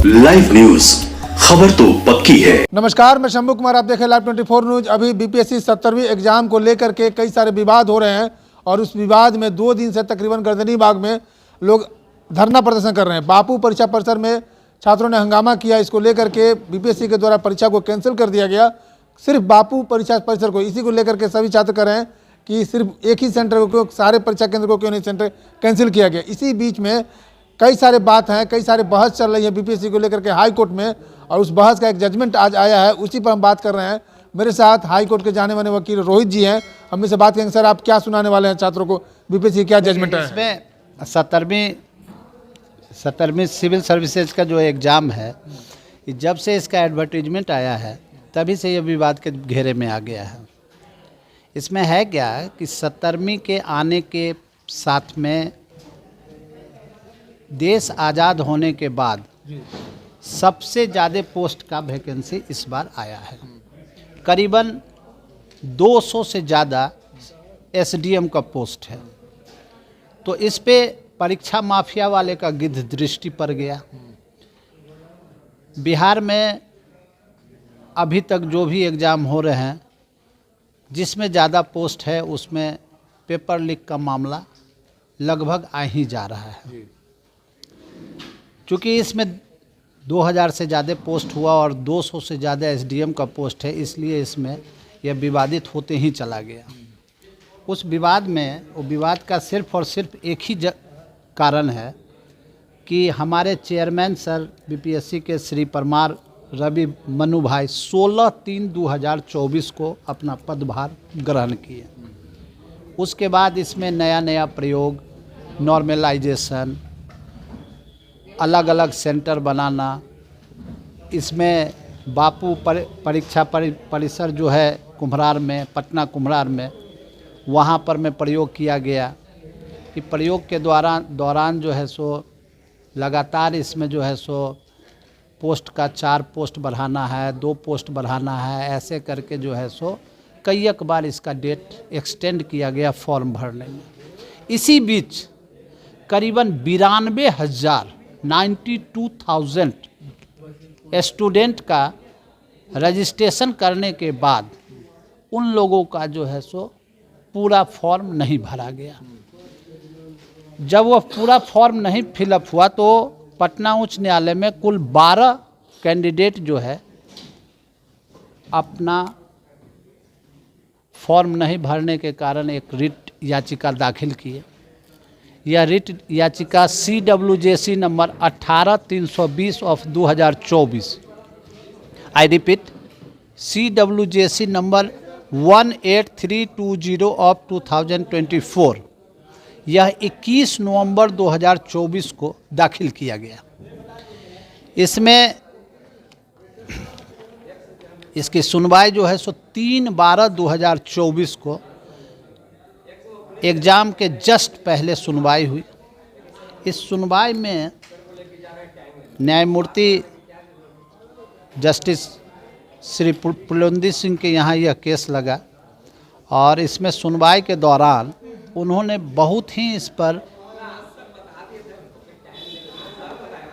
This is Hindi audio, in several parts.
लाइव न्यूज, खबर तो पक्की है। नमस्कार, मैं शंभू कुमार, आप देखें लाइव 24 न्यूज। अभी बीपीएससी 70वीं एग्जाम को लेकर के कई सारे विवाद हो रहे हैं और उस विवाद में 2 दिन से तकरीबन गर्दनी बाग में लोग धरना प्रदर्शन कर रहे हैं। बापू परीक्षा परिसर में छात्रों ने हंगामा किया। इसको लेकर के बीपीएससी के द्वारा परीक्षा को कैंसिल कर दिया गया। सिर्फ बापू परीक्षा परिसर को, इसी को लेकर के सभी छात्र कर रहे हैं कि सिर्फ एक ही सेंटर को, सारे परीक्षा केंद्र को क्यों नहीं सेंटर कैंसिल किया गया। इसी बीच में कई सारे बात हैं, कई सारे बहस चल रही है बीपीएससी को लेकर के हाई कोर्ट में, और उस बहस का एक जजमेंट आज आया है, उसी पर हम बात कर रहे हैं। मेरे साथ हाई कोर्ट के जाने माने वकील रोहित जी हैं। हम इनसे बात करेंगे। सर, आप क्या सुनाने वाले हैं छात्रों को? बीपीएससी क्या जजमेंट है? इसमें 17वीं सिविल सर्विसेज का जो एग्ज़ाम है, जब से इसका एडवर्टीजमेंट आया है तभी से ये विवाद के घेरे में आ गया है। इसमें है क्या कि 17वीं के आने के साथ में देश आज़ाद होने के बाद सबसे ज़्यादा पोस्ट का वैकेंसी इस बार आया है। करीबन 200 से ज़्यादा एसडीएम का पोस्ट है। तो इस पे परीक्षा माफिया वाले का गिद्ध दृष्टि पड़ गया। बिहार में अभी तक जो भी एग्ज़ाम हो रहे हैं, जिसमें ज़्यादा पोस्ट है उसमें पेपर लीक का मामला लगभग आ ही जा रहा है। चूँकि इसमें 2000 से ज़्यादा पोस्ट हुआ और 200 से ज़्यादा एसडीएम का पोस्ट है, इसलिए इसमें यह विवादित होते ही चला गया। उस विवाद में, वो विवाद का सिर्फ और सिर्फ एक ही कारण है कि हमारे चेयरमैन सर बीपीएससी के श्री परमार रवि मनु भाई 16/3/2024 को अपना पदभार ग्रहण किए। उसके बाद इसमें नया नया प्रयोग, नॉर्मलाइजेशन, अलग अलग सेंटर बनाना, इसमें बापू परीक्षा परिसर जो है कुम्हरार में, पटना कुम्हरार में, वहाँ पर में प्रयोग किया गया। कि प्रयोग के दौरान जो है सो लगातार इसमें जो है सो पोस्ट का 4 पोस्ट बढ़ाना है, 2 पोस्ट बढ़ाना है, ऐसे करके जो है सो कई एक बार इसका डेट एक्सटेंड किया गया फॉर्म भरने में। इसी बीच करीबन 92,000 स्टूडेंट का रजिस्ट्रेशन करने के बाद उन लोगों का जो है सो पूरा फॉर्म नहीं भरा गया। जब वह पूरा फॉर्म नहीं फिलअप हुआ तो पटना उच्च न्यायालय में कुल 12 कैंडिडेट जो है अपना फॉर्म नहीं भरने के कारण एक रिट याचिका दाखिल किए। यह रिट याचिका CWJC number 18/320 of 2024, I repeat CWJC number 18320 of 2024, यह 21 नवंबर 2024 को दाखिल किया गया। इसमें इसकी सुनवाई जो है सो 3/12/2024 को एग्ज़ाम के जस्ट पहले सुनवाई हुई। इस सुनवाई में न्यायमूर्ति जस्टिस श्री पुलंदी सिंह के यहाँ यह केस लगा और इसमें सुनवाई के दौरान उन्होंने बहुत ही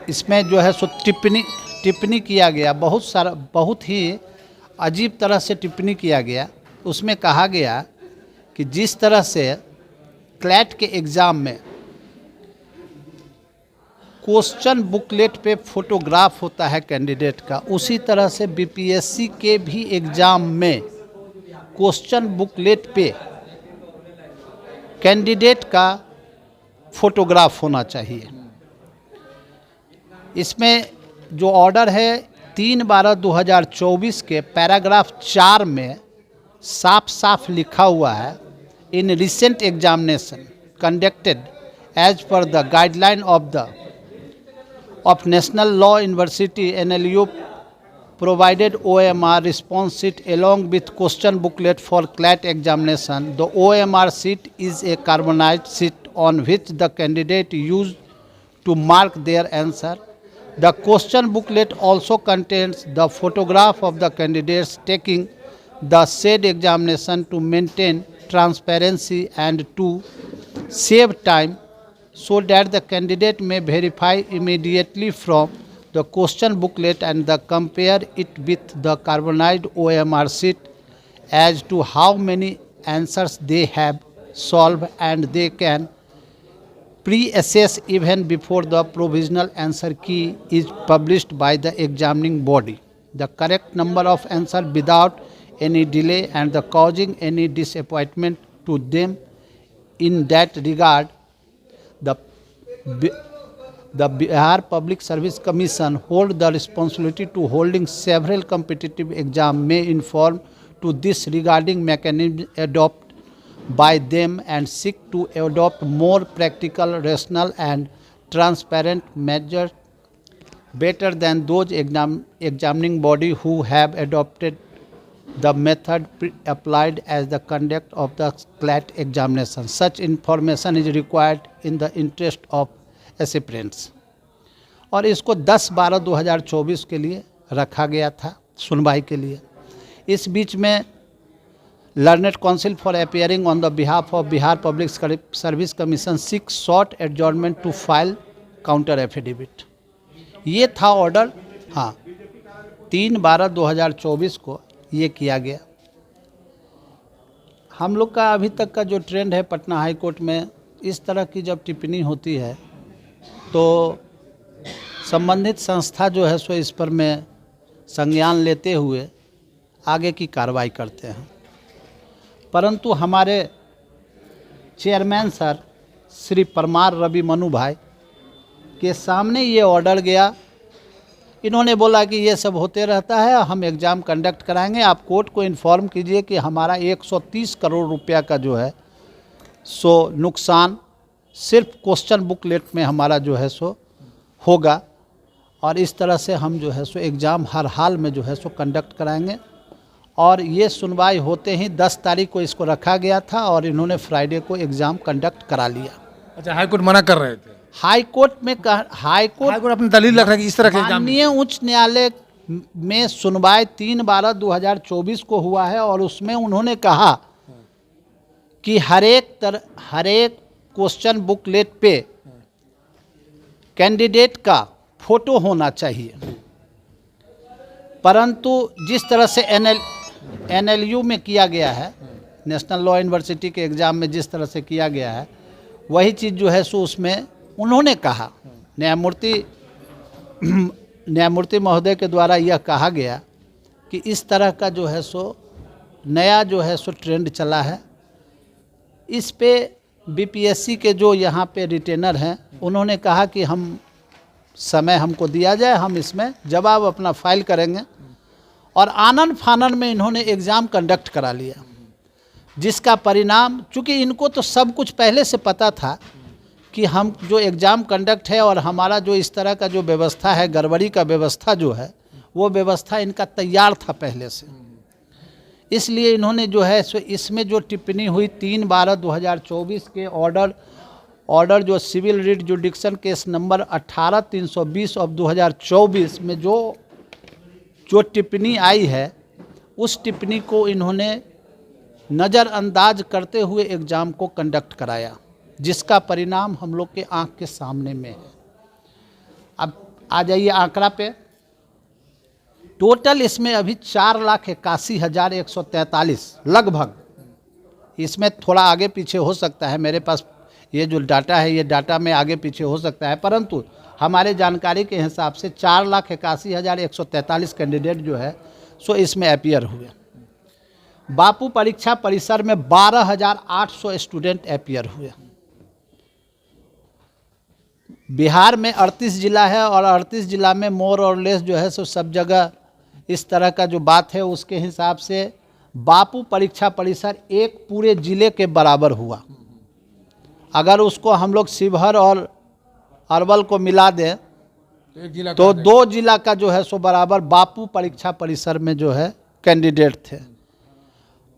इसमें जो है सो टिप्पणी किया गया। बहुत ही अजीब तरह से टिप्पणी किया गया। उसमें कहा गया कि जिस तरह से क्लैट के एग्ज़ाम में क्वेश्चन बुकलेट पे फोटोग्राफ होता है कैंडिडेट का, उसी तरह से बीपीएससी के भी एग्ज़ाम में क्वेश्चन बुकलेट पे कैंडिडेट का फोटोग्राफ होना चाहिए। इसमें जो ऑर्डर है 3/12/2024 के पैराग्राफ 4 में साफ साफ लिखा हुआ है, in recent examination conducted as per the guideline of national law university NLU provided OMR response sheet along with question booklet for CLAT examination. The OMR sheet is a carbonized sheet on which the candidate used to mark their answer. The question booklet also contains the photograph of the candidates taking the said examination to maintain transparency and to save time so that the candidate may verify immediately from the question booklet and the compare it with the carbonized OMR sheet as to how many answers they have solved, and they can pre-assess even before the provisional answer key is published by the examining body the correct number of answers without any delay and the causing any disappointment to them. In that regard, the Bihar Public Service Commission hold the responsibility to holding several competitive exams may inform to this regarding mechanism adopt by them and seek to adopt more practical, rational and transparent measures better than those examining body who have adopted the method applied as the conduct of the CLAT examination. Such information is required in the interest of aspirants. और इसको 10/12/2024 के लिए रखा गया था सुनवाई के लिए। इस बीच में learned counsel for appearing on the behalf of Bihar public service commission seek short adjournment to file counter affidavit. ये था ऑर्डर। हाँ, 3/12/2024 को ये किया गया। हम लोग का अभी तक का जो ट्रेंड है पटना हाई कोर्ट में, इस तरह की जब टिप्पणी होती है तो संबंधित संस्था जो है सो इस पर में संज्ञान लेते हुए आगे की कार्रवाई करते हैं। परंतु हमारे चेयरमैन सर श्री परमार रवि मनु भाई के सामने ये ऑर्डर गया। इन्होंने बोला कि ये सब होते रहता है, हम एग्ज़ाम कंडक्ट कराएंगे, आप कोर्ट को इन्फॉर्म कीजिए कि हमारा 130 करोड़ रुपया का जो है सो नुकसान सिर्फ क्वेश्चन बुकलेट में हमारा जो है सो होगा, और इस तरह से हम जो है सो एग्ज़ाम हर हाल में जो है सो कंडक्ट कराएंगे। और ये सुनवाई होते ही 10 तारीख को इसको रखा गया था और इन्होंने फ्राइडे को एग्ज़ाम कंडक्ट करा लिया। अच्छा, हाई कोर्ट मना कर रहे थे? हाई कोर्ट में हाई कोर्ट अपनी दलील रख रहा है कि इस तरह के एग्जाम माननीय उच्च न्यायालय में सुनवाई 3/12/2024 को हुआ है और उसमें उन्होंने कहा कि हर एक क्वेश्चन बुकलेट पे कैंडिडेट का फोटो होना चाहिए। परंतु जिस तरह से NLU में किया गया है, नेशनल लॉ यूनिवर्सिटी के एग्ज़ाम में जिस तरह से किया गया है, वही चीज़ जो है सो उसमें उन्होंने कहा, न्यायमूर्ति महोदय के द्वारा यह कहा गया कि इस तरह का जो है सो नया जो है सो ट्रेंड चला है। इस पे BPSC के जो यहाँ पे रिटेनर हैं उन्होंने कहा कि हम समय हमको दिया जाए, हम इसमें जवाब अपना फाइल करेंगे, और आनन फानन में इन्होंने एग्ज़ाम कंडक्ट करा लिया, जिसका परिणाम, चूँकि इनको तो सब कुछ पहले से पता था कि हम जो एग्ज़ाम कंडक्ट है और हमारा जो इस तरह का जो व्यवस्था है, गड़बड़ी का व्यवस्था जो है, वो व्यवस्था इनका तैयार था पहले से। इसलिए इन्होंने जो है सो इसमें जो टिप्पणी हुई 3/12/2024 के ऑर्डर जो civil writ jurisdiction case number 18/320 of 2024 में जो टिप्पणी आई है, उस टिप्पणी को इन्होंने नज़रअंदाज करते हुए एग्ज़ाम को कंडक्ट कराया, जिसका परिणाम हम लोग के आंख के सामने में है। अब आ जाइए आंकड़ा पे। टोटल इसमें अभी 4,81,143 लगभग, इसमें थोड़ा आगे पीछे हो सकता है, मेरे पास ये जो डाटा है ये डाटा में आगे पीछे हो सकता है, परंतु हमारे जानकारी के हिसाब से 4,81,143 कैंडिडेट जो है सो इसमें अपीयर हुए। बापू परीक्षा परिसर में 12,800 स्टूडेंट अपीयर हुए। बिहार में 38 जिला है और 38 जिला में मोर और लेस जो है सो सब जगह इस तरह का जो बात है, उसके हिसाब से बापू परीक्षा परिसर एक पूरे ज़िले के बराबर हुआ। अगर उसको हम लोग शिवहर और अरवल को मिला दें तो 2 जिला का जो है सो बराबर बापू परीक्षा परिसर में जो है कैंडिडेट थे।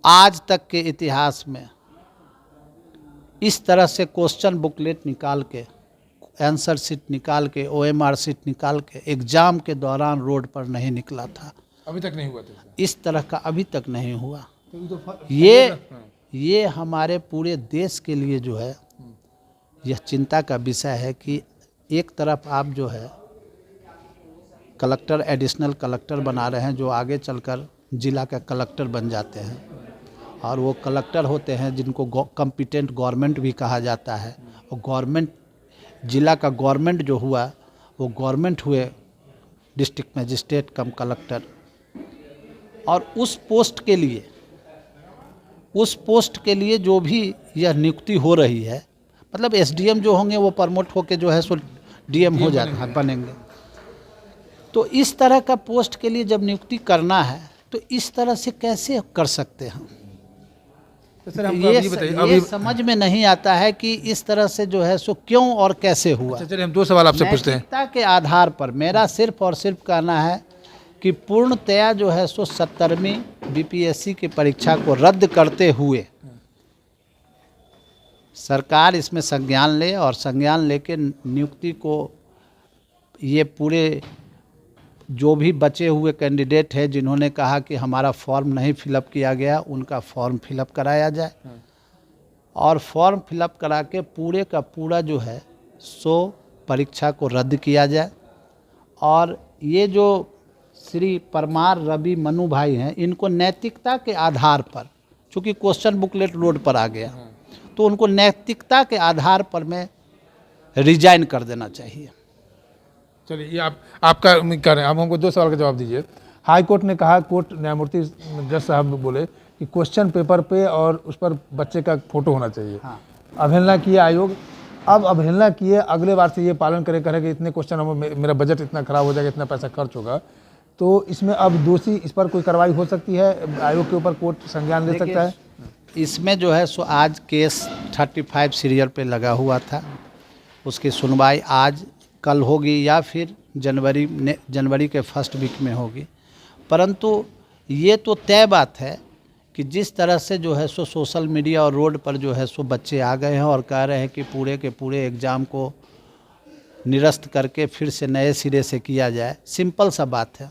आज तक के इतिहास में इस तरह से क्वेश्चन बुकलेट निकाल के, आंसर शीट निकाल के, OMR शीट निकाल के एग्ज़ाम के दौरान रोड पर नहीं निकला था। अभी तक नहीं हुआ था इस तरह का, अभी तक नहीं हुआ। ये हमारे पूरे देश के लिए जो है यह चिंता का विषय है कि एक तरफ आप जो है कलेक्टर एडिशनल कलेक्टर बना रहे हैं, जो आगे चलकर ज़िला का कलेक्टर बन जाते हैं, और वो कलेक्टर होते हैं जिनको कॉम्पिटेंट गवर्नमेंट भी कहा जाता है। और गवर्नमेंट, ज़िला का गवर्नमेंट जो हुआ वो गवर्नमेंट हुए डिस्ट्रिक्ट मजिस्ट्रेट कम कलेक्टर। और उस पोस्ट के लिए जो भी यह नियुक्ति हो रही है, मतलब एसडीएम जो होंगे वो प्रमोट होके जो है सो डीएम हो जाते बनेंगे। तो इस तरह का पोस्ट के लिए जब नियुक्ति करना है तो इस तरह से कैसे कर सकते हैं? तो सर हमको ये बताइए, ये समझ में नहीं आता है कि इस तरह से जो है सो क्यों और कैसे हुआ। चलिए हम 2 सवाल आपसे पूछते हैं। नैतिकता के आधार पर मेरा सिर्फ और सिर्फ कहना है कि पूर्णतया जो है सो 70वीं बीपीएससी की परीक्षा को रद्द करते हुए सरकार इसमें संज्ञान ले, और संज्ञान लेके नियुक्ति को ये पूरे जो भी बचे हुए कैंडिडेट हैं जिन्होंने कहा कि हमारा फॉर्म नहीं फिलअप किया गया, उनका फॉर्म फिलअप कराया जाए, और फॉर्म फिलअप करा के पूरे का पूरा जो है सो परीक्षा को रद्द किया जाए। और ये जो श्री परमार रवि मनु भाई हैं, इनको नैतिकता के आधार पर, चूँकि क्वेश्चन बुकलेट रोड पर आ गया, तो उनको नैतिकता के आधार पर में रिजाइन कर देना चाहिए। चलिए ये आपका कर रहे हैं, आप हमको 2 सवाल का जवाब दीजिए। हाई कोर्ट ने कहा, कोर्ट न्यायमूर्ति जज साहब बोले कि क्वेश्चन पेपर पे और उस पर बच्चे का फोटो होना चाहिए। हाँ। अवहेलना किए आयोग, अब अवहेलना किए, अगले बार से ये पालन करें कि इतने क्वेश्चन हम, मेरा बजट इतना खराब हो जाएगा, इतना पैसा खर्च होगा, तो इसमें अब दोषी, इस पर कोई कार्रवाई हो सकती है? आयोग के ऊपर कोर्ट संज्ञान ले सकता है? इसमें जो है सो आज केस 35 सीरियल पे लगा हुआ था, उसकी सुनवाई आज कल होगी या फिर जनवरी के फर्स्ट वीक में होगी। परंतु ये तो तय बात है कि जिस तरह से जो है सो सोशल मीडिया और रोड पर जो है सो बच्चे आ गए हैं और कह रहे हैं कि पूरे के पूरे एग्ज़ाम को निरस्त करके फिर से नए सिरे से किया जाए, सिंपल सा बात है।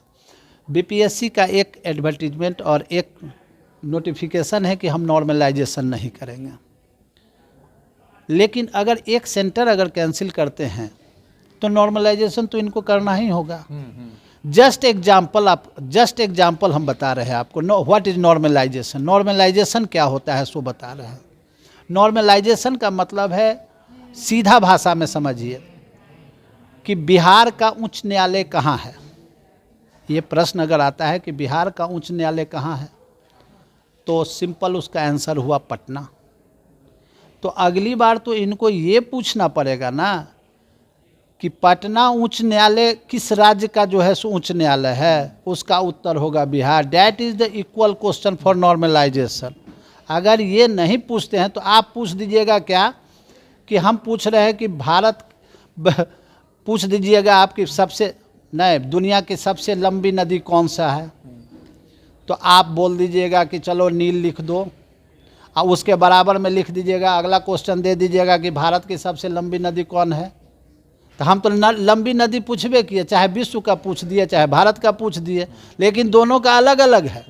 बीपीएससी का एक एडवर्टीजमेंट और एक नोटिफिकेशन है कि हम नॉर्मलाइजेशन नहीं करेंगे, लेकिन अगर एक सेंटर अगर कैंसिल करते हैं तो नॉर्मलाइजेशन तो इनको करना ही होगा। जस्ट एग्जाम्पल हम बता रहे हैं आपको, व्हाट इज नॉर्मलाइजेशन। नॉर्मलाइजेशन क्या होता है सो बता रहे हैं। नॉर्मलाइजेशन का मतलब है, सीधा भाषा में समझिए कि बिहार का उच्च न्यायालय कहाँ है। ये प्रश्न अगर आता है कि बिहार का उच्च न्यायालय कहाँ है, तो सिंपल उसका आंसर हुआ पटना। तो अगली बार तो इनको ये पूछना पड़ेगा ना कि पटना उच्च न्यायालय किस राज्य का जो है सो उच्च न्यायालय है, उसका उत्तर होगा Bihar. That is the equal question for normalisation. अगर ये नहीं पूछते हैं तो आप पूछ दीजिएगा क्या कि हम पूछ रहे हैं कि भारत, पूछ दीजिएगा आपकी सबसे, नहीं, दुनिया की सबसे लंबी नदी कौन सा है, तो आप बोल दीजिएगा कि चलो नील लिख दो, और उसके बराबर में लिख दीजिएगा, अगला क्वेश्चन दे दीजिएगा कि भारत की सबसे लंबी नदी कौन है। तो हम तो लंबी नदी पूछबे किए, चाहे विश्व का पूछ दिए चाहे भारत का पूछ दिए, लेकिन दोनों का अलग अलग है,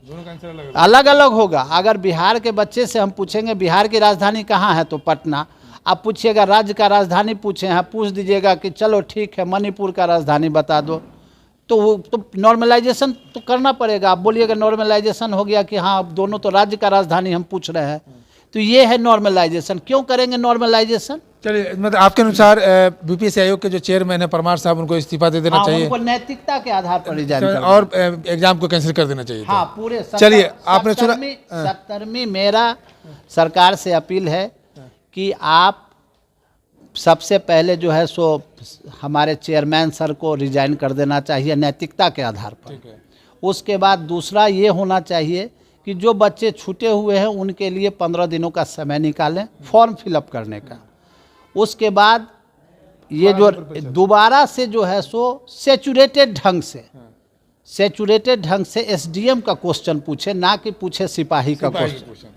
दोनों का आंसर अलग अलग होगा। अगर बिहार के बच्चे से हम पूछेंगे बिहार की राजधानी कहाँ है, तो पटना। आप पूछिएगा राज्य का राजधानी पूछे हैं, पूछ दीजिएगा कि चलो ठीक है मणिपुर का राजधानी बता दो, तो नॉर्मलाइजेशन तो करना पड़ेगा। आप बोलिएगा नॉर्मलाइजेशन हो गया कि हाँ दोनों तो राज्य का राजधानी हम पूछ रहे हैं, तो ये है नॉर्मलाइजेशन। क्यों करेंगे नॉर्मलाइजेशन? चलिए, मतलब आपके अनुसार बीपीएससी आयोग के जो चेयरमैन है परमार साहब, उनको इस्तीफा दे देना चाहिए? उनको नैतिकता के आधार पर रिजाइन कर देना, और एग्जाम को कैंसिल कर देना चाहिए। हाँ पूरे। चलिए, आपने सुना, 70वीं मेरा सरकार से अपील है कि आप सबसे पहले जो है सो हमारे चेयरमैन सर को रिजाइन कर देना चाहिए नैतिकता के आधार पर। उसके बाद दूसरा ये होना चाहिए कि जो बच्चे छूटे हुए हैं उनके लिए 15 दिनों का समय निकालें फॉर्म फिलअप करने का। उसके बाद ये जो दोबारा से जो है सो सेचुरेटेड ढंग से एसडीएम का क्वेश्चन पूछे, ना कि पूछे सिपाही का क्वेश्चन।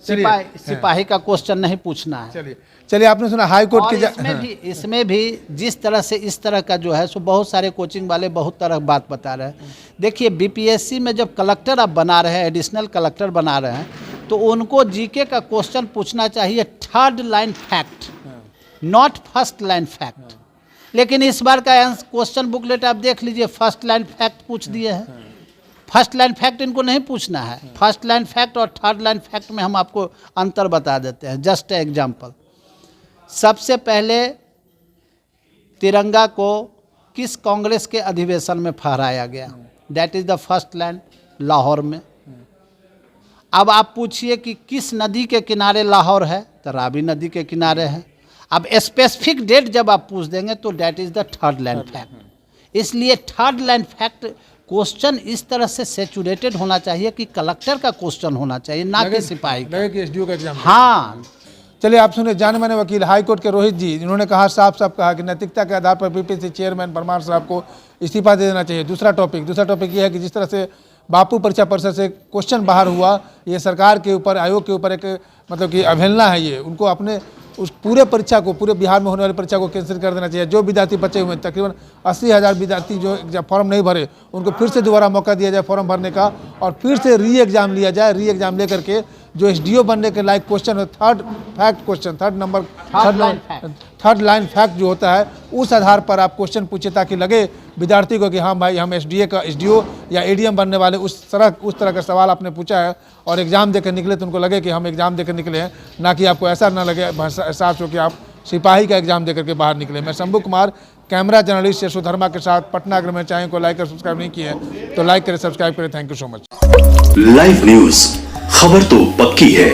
सिपाही का क्वेश्चन नहीं पूछना है। चलिए आपने सुना हाई कोर्ट के इसमें भी जिस तरह से इस तरह का जो है सो बहुत सारे कोचिंग वाले बहुत तरह बात बता रहे हैं। देखिए बीपीएससी में जब कलेक्टर आप बना रहे हैं, एडिशनल कलेक्टर बना रहे हैं, तो उनको जीके का क्वेश्चन पूछना चाहिए 3rd line fact, not 1st line fact. लेकिन इस बार का क्वेश्चन बुकलेट आप देख लीजिए, फर्स्ट लाइन फैक्ट पूछ दिए हैं। फर्स्ट लाइन फैक्ट इनको नहीं पूछना है। फर्स्ट लाइन फैक्ट और थर्ड लाइन फैक्ट में हम आपको अंतर बता देते हैं। जस्ट एग्जाम्पल, सबसे पहले तिरंगा को किस कांग्रेस के अधिवेशन में फहराया गया, that is the first line, Lahore में। अब आप पूछिए कि किस नदी के किनारे लाहौर है, तो रावी नदी के किनारे है। अब स्पेसिफिक डेट जब आप पूछ देंगे तो that is the third line fact. इसलिए थर्ड लाइन फैक्ट क्वेश्चन इस तरह से सेचुरेटेड होना चाहिए कि कलेक्टर का क्वेश्चन होना चाहिए, ना कि सिपाही का। लगे कि एसडीओ का एग्जाम। हाँ, चलिए आप सुने, जाने माने वकील हाई कोर्ट के रोहित जी, इन्होंने कहा साफ साफ कहा कि नैतिकता के आधार पर बीपीएससी चेयरमैन परमार साहब को इस्तीफा दे देना चाहिए। दूसरा टॉपिक ये है कि जिस तरह से बापू परीक्षा परिषद से क्वेश्चन बाहर हुआ, ये सरकार के ऊपर, आयोग के ऊपर एक मतलब कि अवहेलना है। ये उनको अपने उस पूरे परीक्षा को, पूरे बिहार में होने वाली परीक्षा को कैंसिल कर देना चाहिए। जो विद्यार्थी बचे हुए हैं, तकरीबन 80,000 विद्यार्थी जो जब फॉर्म नहीं भरे, उनको फिर से दोबारा मौका दिया जाए फॉर्म भरने का, और फिर से री एग्ज़ाम लिया जाए। री एग्ज़ाम लेकर के जो एसडीओ बनने के लायक क्वेश्चन है, third fact question, third line fact जो होता है, उस आधार पर आप क्वेश्चन पूछे ताकि लगे विद्यार्थी को कि हाँ भाई, हम एसडीओ या एडीएम बनने वाले उस तरह का सवाल आपने पूछा है और एग्ज़ाम देकर निकले तो उनको लगे कि हम एग्ज़ाम देकर निकले हैं, ना कि आपको ऐसा ना लगे, एहसास हो कि आप सिपाही का एग्ज़ाम देकर के बाहर निकले। मैं शंभू कुमार, कैमरा जर्नलिस्ट यशोधर्मा के साथ पटना। अगर मेरे चैनल को लाइक और सब्सक्राइब नहीं किए हैं तो लाइक करें, सब्सक्राइब करें। Thank you so much. Live news, खबर तो पक्की है।